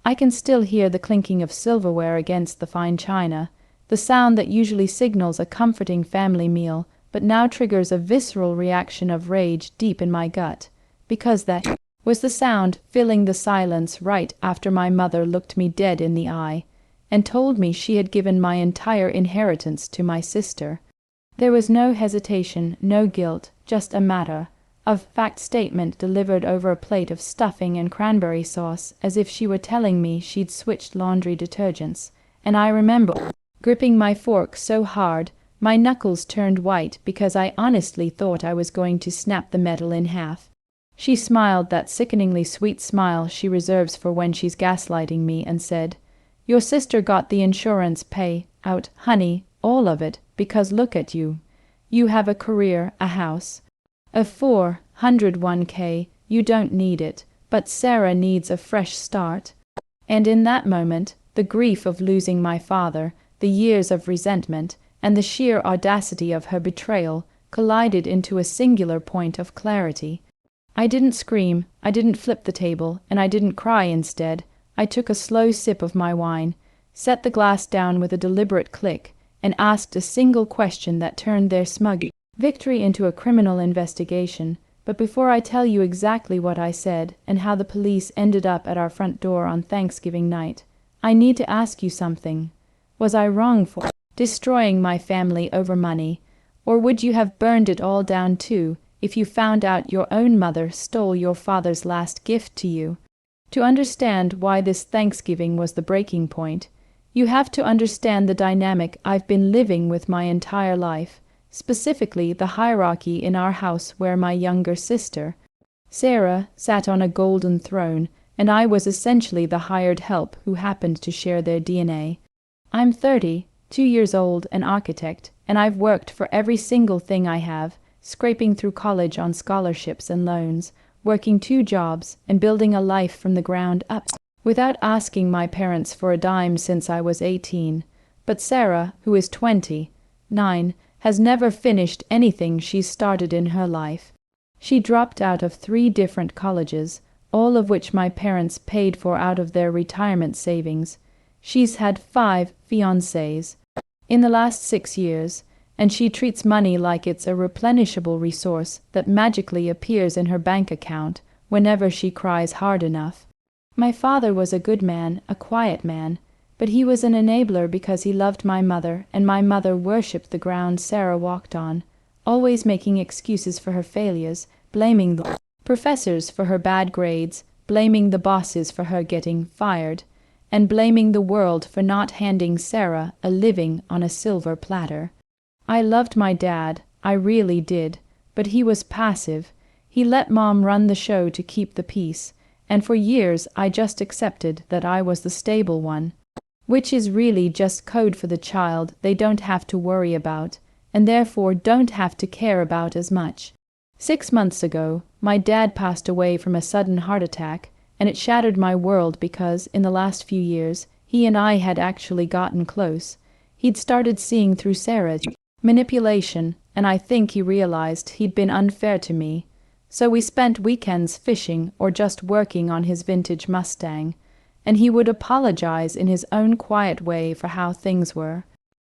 I can still hear the clinking of silverware against the fine china, the sound that usually signals a comforting family meal, but now triggers a visceral reaction of rage deep in my gut, because that was the sound filling the silence right after my mother looked me dead in the eye and told me she had given my entire inheritance to my sister. There was no hesitation, no guilt, just a matter of fact statement delivered over a plate of stuffing and cranberry sauce, as if she were telling me she'd switched laundry detergents. And I remember gripping my fork so hard my knuckles turned white because I honestly thought I was going to snap the metal in half. She smiled that sickeningly sweet smile she reserves for when she's gaslighting me and said, "Your sister got the insurance pay out, honey, all of it, because look at you. You have a career, a house. A 401k, you don't need it, but Sarah needs a fresh start." And in that moment, the grief of losing my father, the years of resentment, and the sheer audacity of her betrayal collided into a singular point of clarity. I didn't scream, I didn't flip the table, and I didn't cry. Instead, I took a slow sip of my wine, set the glass down with a deliberate click, and asked a single question that turned their smug victory into a criminal investigation. But before I tell you exactly what I said and how the police ended up at our front door on Thanksgiving night, I need to ask you something. Was I wrong for destroying my family over money, or would you have burned it all down too if you found out your own mother stole your father's last gift to you? To understand why this Thanksgiving was the breaking point, you have to understand the dynamic I've been living with my entire life, specifically the hierarchy in our house where my younger sister, Sarah, sat on a golden throne, and I was essentially the hired help who happened to share their DNA. I'm 30, 2 years old, an architect, and I've worked for every single thing I have, scraping through college on scholarships and loans, working 2 jobs, and building a life from the ground up, without asking my parents for a dime since I was 18. But Sarah, who is 29, has never finished anything she's started in her life. She dropped out of 3 different colleges, all of which my parents paid for out of their retirement savings. She's had 5 fiancés in the last 6 years, and she treats money like it's a replenishable resource that magically appears in her bank account whenever she cries hard enough. My father was a good man, a quiet man, but he was an enabler because he loved my mother, and my mother worshipped the ground Sarah walked on, always making excuses for her failures, blaming the professors for her bad grades, blaming the bosses for her getting fired, and blaming the world for not handing Sarah a living on a silver platter. I loved my dad, I really did, but he was passive. He let Mom run the show to keep the peace, and for years I just accepted that I was the stable one, which is really just code for the child they don't have to worry about, and therefore don't have to care about as much. 6 months ago, my dad passed away from a sudden heart attack, and it shattered my world because, in the last few years, he and I had actually gotten close. He'd started seeing through Sarah's manipulation, and I think he realized he'd been unfair to me. So we spent weekends fishing or just working on his vintage Mustang, and he would apologize in his own quiet way for how things were.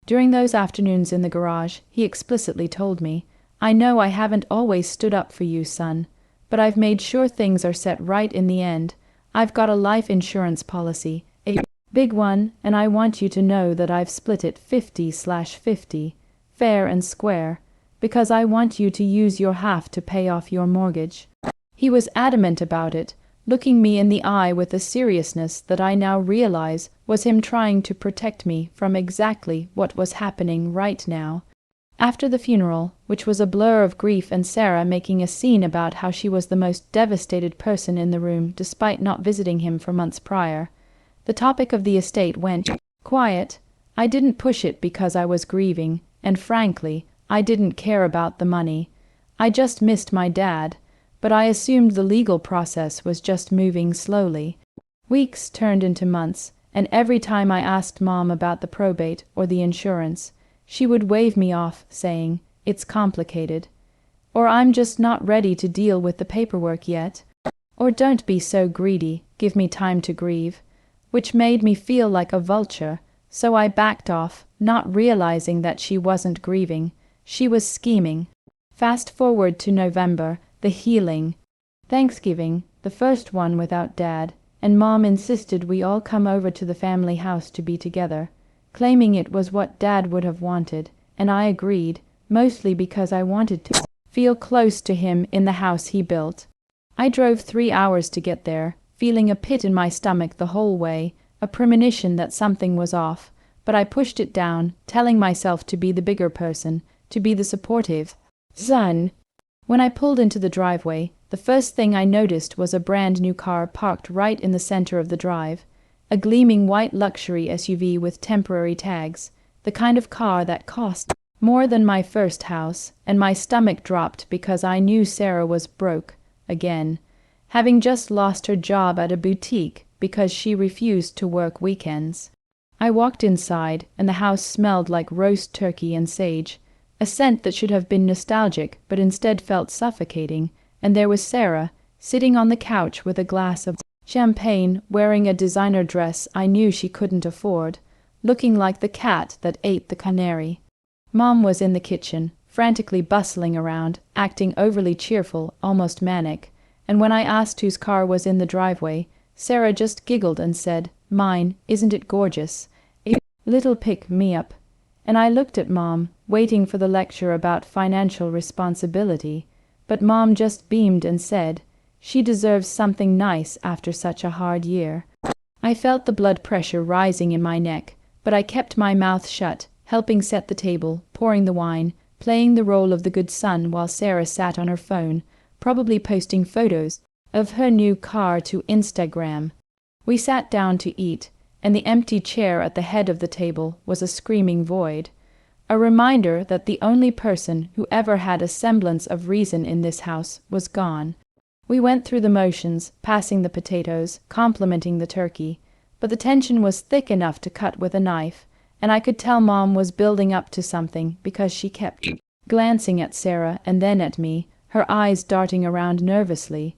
During those afternoons in the garage, he explicitly told me, "I know I haven't always stood up for you, son, but I've made sure things are set right in the end. I've got a life insurance policy, a big one, and I want you to know that I've split it 50/50, fair and square, because I want you to use your half to pay off your mortgage." He was adamant about it, looking me in the eye with a seriousness that I now realize was him trying to protect me from exactly what was happening right now. After the funeral, which was a blur of grief and Sarah making a scene about how she was the most devastated person in the room despite not visiting him for months prior, the topic of the estate went quiet. I didn't push it because I was grieving, and frankly, I didn't care about the money. I just missed my dad, but I assumed the legal process was just moving slowly. Weeks turned into months, and every time I asked Mom about the probate or the insurance, she would wave me off, saying, "It's complicated," or "I'm just not ready to deal with the paperwork yet," or "Don't be so greedy, give me time to grieve," which made me feel like a vulture, so I backed off, not realizing that she wasn't grieving. She was scheming. Fast forward to November, the healing. Thanksgiving, the first one without Dad, and Mom insisted we all come over to the family house to be together, claiming it was what Dad would have wanted, and I agreed, mostly because I wanted to feel close to him in the house he built. I drove 3 hours to get there, feeling a pit in my stomach the whole way, a premonition that something was off, but I pushed it down, telling myself to be the bigger person, to be the supportive son. When I pulled into the driveway, the first thing I noticed was a brand new car parked right in the center of the drive, a gleaming white luxury SUV with temporary tags, the kind of car that cost more than my first house, and my stomach dropped because I knew Sarah was broke, again, having just lost her job at a boutique because she refused to work weekends. I walked inside, and the house smelled like roast turkey and sage, a scent that should have been nostalgic but instead felt suffocating, and there was Sarah, sitting on the couch with a glass of champagne, wearing a designer dress I knew she couldn't afford, looking like the cat that ate the canary. Mom was in the kitchen, frantically bustling around, acting overly cheerful, almost manic, and when I asked whose car was in the driveway, Sarah just giggled and said, "Mine, isn't it gorgeous? A little pick-me-up." And I looked at Mom, waiting for the lecture about financial responsibility, but Mom just beamed and said, "She deserves something nice after such a hard year." I felt the blood pressure rising in my neck, but I kept my mouth shut, helping set the table, pouring the wine, playing the role of the good son while Sarah sat on her phone, probably posting photos of her new car to Instagram. We sat down to eat, and the empty chair at the head of the table was a screaming void, a reminder that the only person who ever had a semblance of reason in this house was gone. We went through the motions, passing the potatoes, complimenting the turkey, but the tension was thick enough to cut with a knife, and I could tell Mom was building up to something because she kept glancing at Sarah and then at me, her eyes darting around nervously.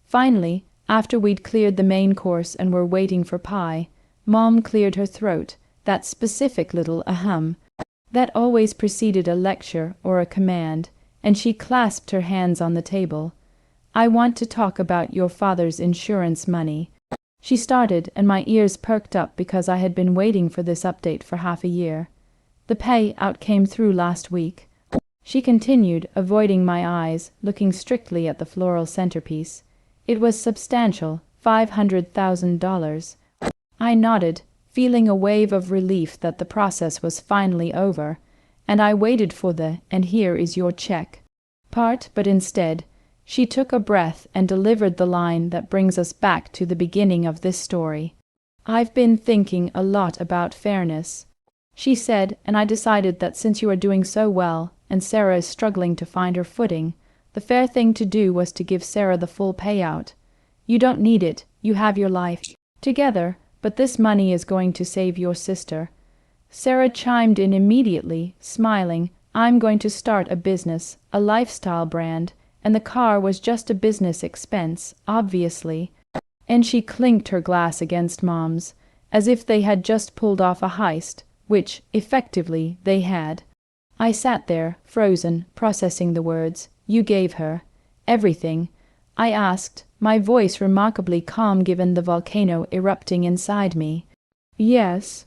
Finally, after we'd cleared the main course and were waiting for pie, Mom cleared her throat, that specific little ahem that always preceded a lecture or a command, and she clasped her hands on the table. "I want to talk about your father's insurance money." She started, and my ears perked up because I had been waiting for this update for half a year. "The payout came through last week," she continued, avoiding my eyes, looking strictly at the floral centerpiece. "It was substantial, $500,000. I nodded, feeling a wave of relief that the process was finally over, and I waited for the "and here is your check" part, but instead, she took a breath and delivered the line that brings us back to the beginning of this story. "I've been thinking a lot about fairness," she said, "and I decided that since you are doing so well, and Sarah is struggling to find her footing, the fair thing to do was to give Sarah the full payout. You don't need it, you have your life together, but this money is going to save your sister." Sarah chimed in immediately, smiling. "I'm going to start a business, a lifestyle brand, and the car was just a business expense, obviously." And she clinked her glass against Mom's, as if they had just pulled off a heist, which, effectively, they had. I sat there, frozen, processing the words. "You gave her everything?" I asked, my voice remarkably calm given the volcano erupting inside me. "Yes,"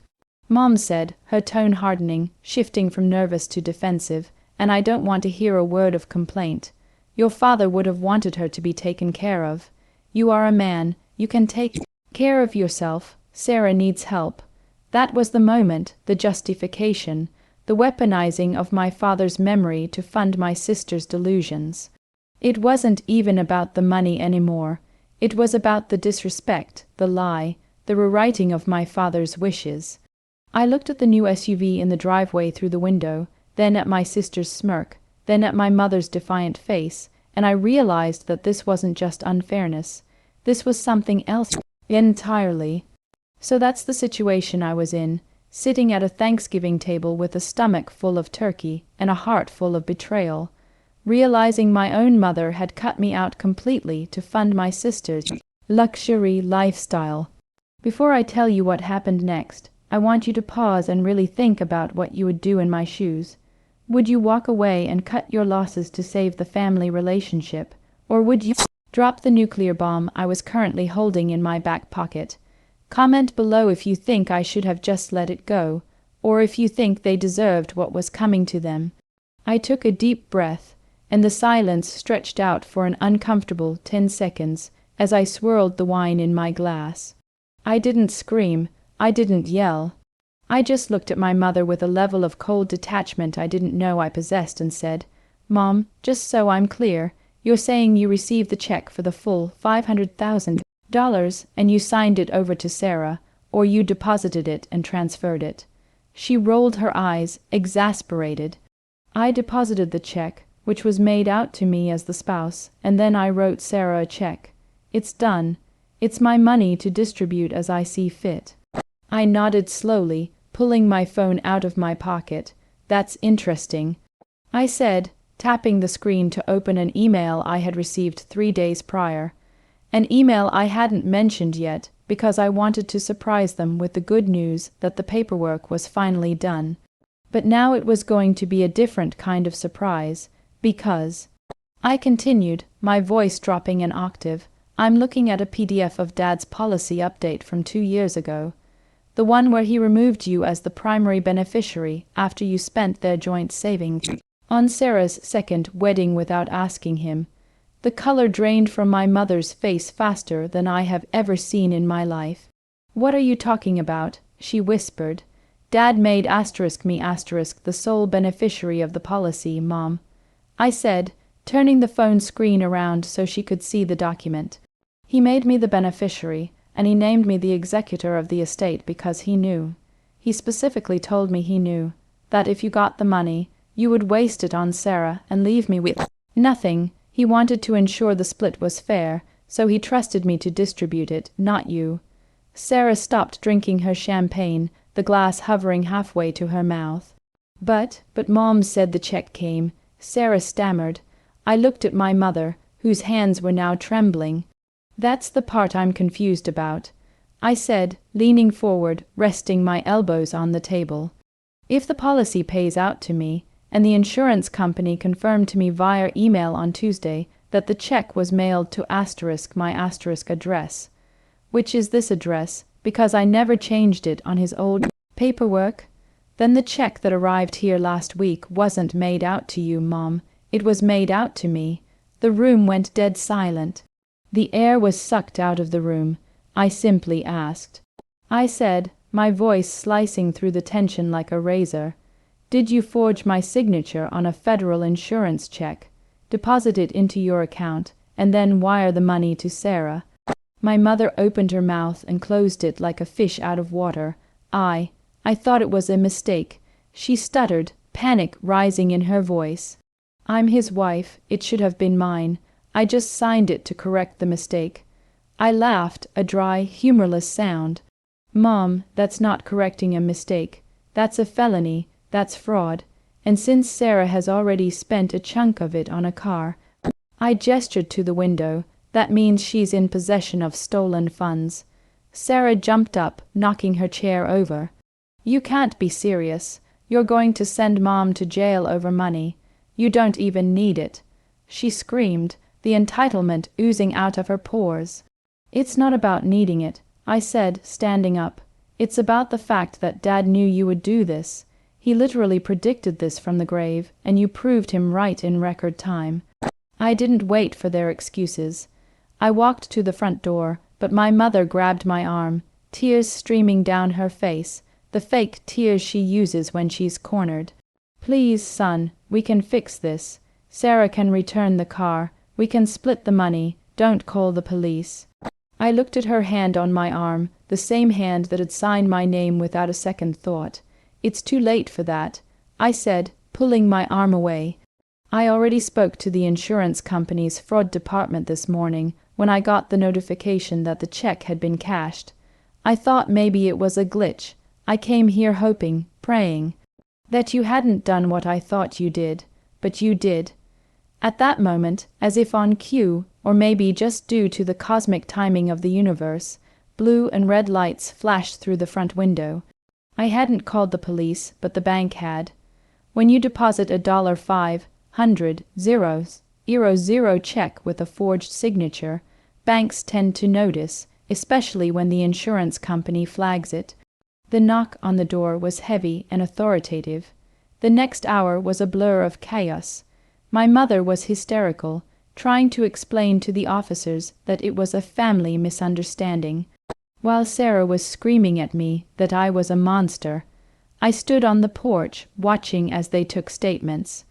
Mom said, her tone hardening, shifting from nervous to defensive, "and I don't want to hear a word of complaint. Your father would have wanted her to be taken care of. You are a man, you can take care of yourself. Sarah needs help." That was the moment, the justification, the weaponizing of my father's memory to fund my sister's delusions. It wasn't even about the money anymore. It was about the disrespect, the lie, the rewriting of my father's wishes. I looked at the new SUV in the driveway through the window, then at my sister's smirk, then at my mother's defiant face, and I realized that this wasn't just unfairness. This was something else entirely. So that's the situation I was in, sitting at a Thanksgiving table with a stomach full of turkey and a heart full of betrayal, realizing my own mother had cut me out completely to fund my sister's luxury lifestyle. Before I tell you what happened next, I want you to pause and really think about what you would do in my shoes. Would you walk away and cut your losses to save the family relationship? Or would you drop the nuclear bomb I was currently holding in my back pocket? Comment below if you think I should have just let it go, or if you think they deserved what was coming to them. I took a deep breath, and the silence stretched out for an uncomfortable 10 seconds as I swirled the wine in my glass. I didn't scream, I didn't yell. I just looked at my mother with a level of cold detachment I didn't know I possessed and said, "Mom, just so I'm clear, you're saying you received the check for the full $500,000 and you signed it over to Sarah, or you deposited it and transferred it?" She rolled her eyes, exasperated. "I deposited the check, which was made out to me as the spouse, and then I wrote Sarah a check. It's done. It's my money to distribute as I see fit." I nodded slowly, pulling my phone out of my pocket. "That's interesting," I said, tapping the screen to open an email I had received 3 days prior. An email I hadn't mentioned yet because I wanted to surprise them with the good news that the paperwork was finally done. But now it was going to be a different kind of surprise, because I continued, my voice dropping an octave. "I'm looking at a PDF of Dad's policy update from 2 years ago. The one where he removed you as the primary beneficiary after you spent their joint savings on Sarah's second wedding without asking him." The color drained from my mother's face faster than I have ever seen in my life. "What are you talking about?" she whispered. "Dad made me the sole beneficiary of the policy, Mom," I said, turning the phone screen around so she could see the document. "He made me the beneficiary, and he named me the executor of the estate because he knew. He specifically told me he knew that if you got the money, you would waste it on Sarah and leave me with nothing. He wanted to ensure the split was fair, so he trusted me to distribute it, not you." Sarah stopped drinking her champagne, the glass hovering halfway to her mouth. But Mom said the check came," Sarah stammered. I looked at my mother, whose hands were now trembling. "That's the part I'm confused about," I said, leaning forward, resting my elbows on the table. "If the policy pays out to me, and the insurance company confirmed to me via email on Tuesday that the check was mailed to my address, which is this address, because I never changed it on his old paperwork, then the check that arrived here last week wasn't made out to you, Mom. It was made out to me." The room went dead silent. The air was sucked out of the room. I simply asked. I said, my voice slicing through the tension like a razor, "Did you forge my signature on a federal insurance check, deposit it into your account, and then wire the money to Sarah?" My mother opened her mouth and closed it like a fish out of water. I thought it was a mistake," she stuttered, panic rising in her voice. "I'm his wife. It should have been mine. I just signed it to correct the mistake." I laughed, a dry, humorless sound. "Mom, that's not correcting a mistake. That's a felony. That's fraud. And since Sarah has already spent a chunk of it on a car," I gestured to the window, "that means she's in possession of stolen funds." Sarah jumped up, knocking her chair over. "You can't be serious. You're going to send Mom to jail over money. You don't even need it," she screamed, the entitlement oozing out of her pores. "It's not about needing it," I said, standing up. "It's about the fact that Dad knew you would do this. He literally predicted this from the grave, and you proved him right in record time." I didn't wait for their excuses. I walked to the front door, but my mother grabbed my arm, tears streaming down her face, the fake tears she uses when she's cornered. "Please, son, we can fix this. Sarah can return the car. We can split the money. Don't call the police." I looked at her hand on my arm, the same hand that had signed my name without a second thought. "It's too late for that," I said, pulling my arm away. "I already spoke to the insurance company's fraud department this morning when I got the notification that the check had been cashed. I thought maybe it was a glitch. I came here hoping, praying, that you hadn't done what I thought you did, but you did." At that moment, as if on cue, or maybe just due to the cosmic timing of the universe, Blue and red lights flashed through the front window. I hadn't called the police, but the bank had. When you deposit $500 check with a forged signature, banks tend to notice, especially when the insurance company flags it. The knock on the door was heavy and authoritative. The next hour was a blur of chaos. My mother was hysterical, trying to explain to the officers that it was a family misunderstanding, while Sarah was screaming at me that I was a monster. I stood on the porch, watching as they took statements.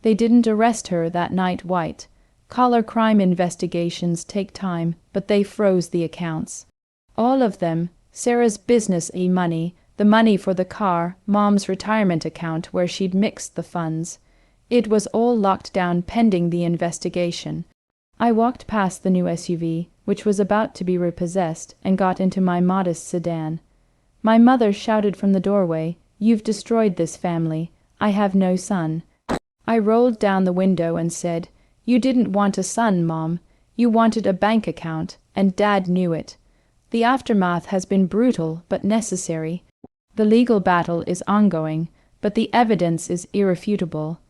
They didn't arrest her that night, White. Collar crime investigations take time, but they froze the accounts. All of them, Sarah's business money, the money for the car, Mom's retirement account where she'd mixed the funds. It was all locked down pending the investigation. I walked past the new SUV, which was about to be repossessed, and got into my modest sedan. My mother shouted from the doorway, "You've destroyed this family. I have no son." I rolled down the window and said, "You didn't want a son, Mom. You wanted a bank account, and Dad knew it. The aftermath has been brutal but necessary. The legal battle is ongoing, but the evidence is irrefutable.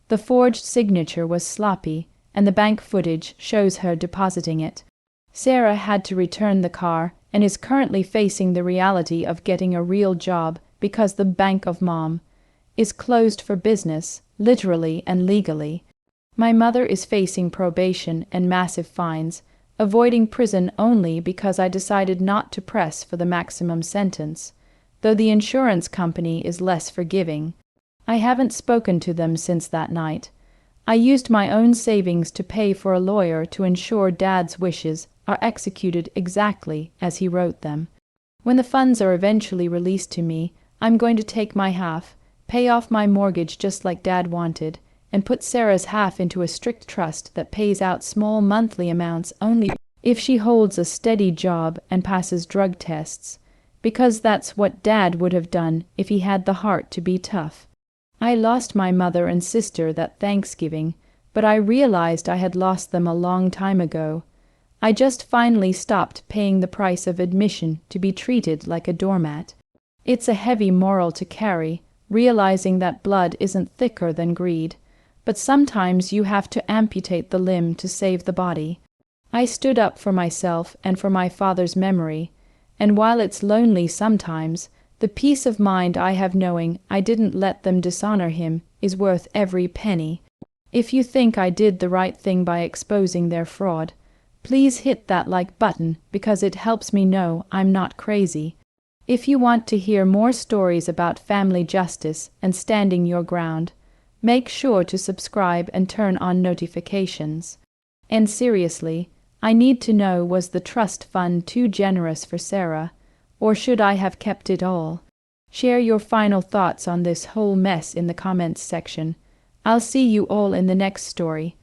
The forged signature was sloppy, and the bank footage shows her depositing it. Sarah had to return the car and is currently facing the reality of getting a real job because the Bank of Mom is closed for business, literally and legally. My mother is facing probation and massive fines, avoiding prison only because I decided not to press for the maximum sentence, though the insurance company is less forgiving. I haven't spoken to them since that night. I used my own savings to pay for a lawyer to ensure Dad's wishes are executed exactly as he wrote them. When the funds are eventually released to me, I'm going to take my half, pay off my mortgage just like Dad wanted, and put Sarah's half into a strict trust that pays out small monthly amounts only if she holds a steady job and passes drug tests, because that's what Dad would have done if he had the heart to be tough. I lost my mother and sister that Thanksgiving, but I realized I had lost them a long time ago. I just finally stopped paying the price of admission to be treated like a doormat. It's a heavy moral to carry, realizing that blood isn't thicker than greed, but sometimes you have to amputate the limb to save the body. I stood up for myself and for my father's memory, and while it's lonely sometimes, the peace of mind I have knowing I didn't let them dishonor him is worth every penny. If you think I did the right thing by exposing their fraud, please hit that like button because it helps me know I'm not crazy. If you want to hear more stories about family justice and standing your ground, make sure to subscribe and turn on notifications. And seriously, I need to know, was the trust fund too generous for Sarah, or should I have kept it all? Share your final thoughts on this whole mess in the comments section. I'll see you all in the next story.